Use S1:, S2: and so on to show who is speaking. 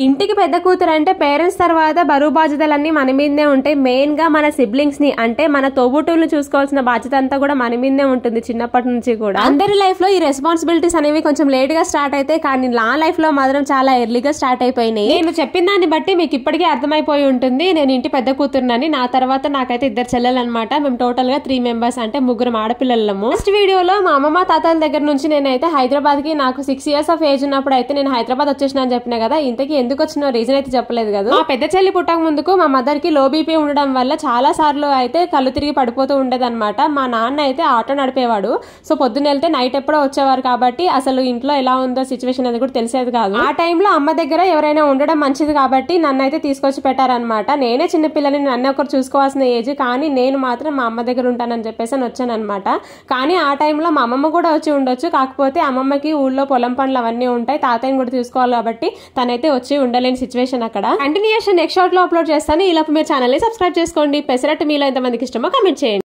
S1: ఇంటికి పెద్ద కూతురు అంటే పేరెంట్స్ తర్వాత బరువు బాధ్యతలన్నీ మన మీదనే ఉంటాయి. మెయిన్ గా మన సిబ్లింగ్స్ ని అంటే మన తోబుట్టువులను చూసుకోవాల్సిన బాధ్యత అంతా కూడా మన మీదనే ఉంటుంది చిన్నప్పటి నుంచి కూడా. అందరి లైఫ్ లో ఈ రెస్పాన్సిబిలిటీస్ అనేవి కొంచెం లేట్ గా స్టార్ట్ అయితే కానీ నా లైఫ్ లో మాత్రం చాలా ఎర్లీగా స్టార్ట్ అయిపోయినాయి. నేను చెప్పిన దాన్ని బట్టి మీకు ఇప్పటికే అర్థమైపోయి ఉంటుంది నేను ఇంటి పెద్ద కూతురునని. నా తర్వాత నాకైతే 2 చెల్లెలు అనమాట. మేము టోటల్ గా 3 మెంబర్స్ అంటే 3 ఆడపిల్లలము. ఫస్ట్ వీడియోలో మా అమ్మమ్మ తాతల దగ్గర నుంచి నేనైతే హైదరాబాద్ కి నాకు 6 years ఆఫ్ ఏజ్ ఉన్నప్పుడు అయితే నేను హైదరాబాద్ వచ్చేసిన అని చెప్పిన కదా. ఇంతకీ ఎందుకు వచ్చిన రీజన్ అయితే చెప్పలేదు కదా. మా పెద్ద చెల్లి పుట్టక ముందుకు మా మదర్ కి లో బీపీ ఉండడం వల్ల చాలా సార్లు అయితే కళ్ళు తిరిగి పడిపోతూ ఉండేదన్నమాట. మా నాన్న అయితే ఆటో నడిపేవాడు. సో పొద్దున్న వెళ్తే నైట్ ఎప్పుడో వచ్చేవారు కాబట్టి అసలు ఇంట్లో ఎలా ఉందో సిచ్యువేషన్ అది కూడా తెలిసేది కాదు. ఆ టైంలో అమ్మ దగ్గర ఎవరైనా ఉండడం మంచిది కాబట్టి నన్ను అయితే తీసుకొచ్చి పెట్టారనమాట. నేనే చిన్నపిల్లని నన్ను ఒకరు చూసుకోవాల్సిన ఏజ్ కానీ నేను మాత్రం మా అమ్మ దగ్గర ఉంటానని చెప్పేసి అని వచ్చాను అనమాట. కానీ ఆ టైంలో మా అమ్మమ్మ కూడా వచ్చి ఉండొచ్చు. కాకపోతే అమ్మమ్మకి ఊళ్ళో పొలం పనులు అవన్నీ ఉంటాయి. తాతయ్యని కూడా చూసుకోవాలి కాబట్టి తనైతే వచ్చి ఉండలేని సిచ్యువేషన్ అక్కడ. కంటిన్యూషన్ నెక్స్ట్ షార్ట్ లో అప్లోడ్ చేస్తాను. ఈలోపు మీరు ఛానల్ ని సబ్స్క్రైబ్ చేసుకోండి. పెసరట్టు మీలో ఎంతమందికి ఇష్టమో కామెంట్ చేయండి.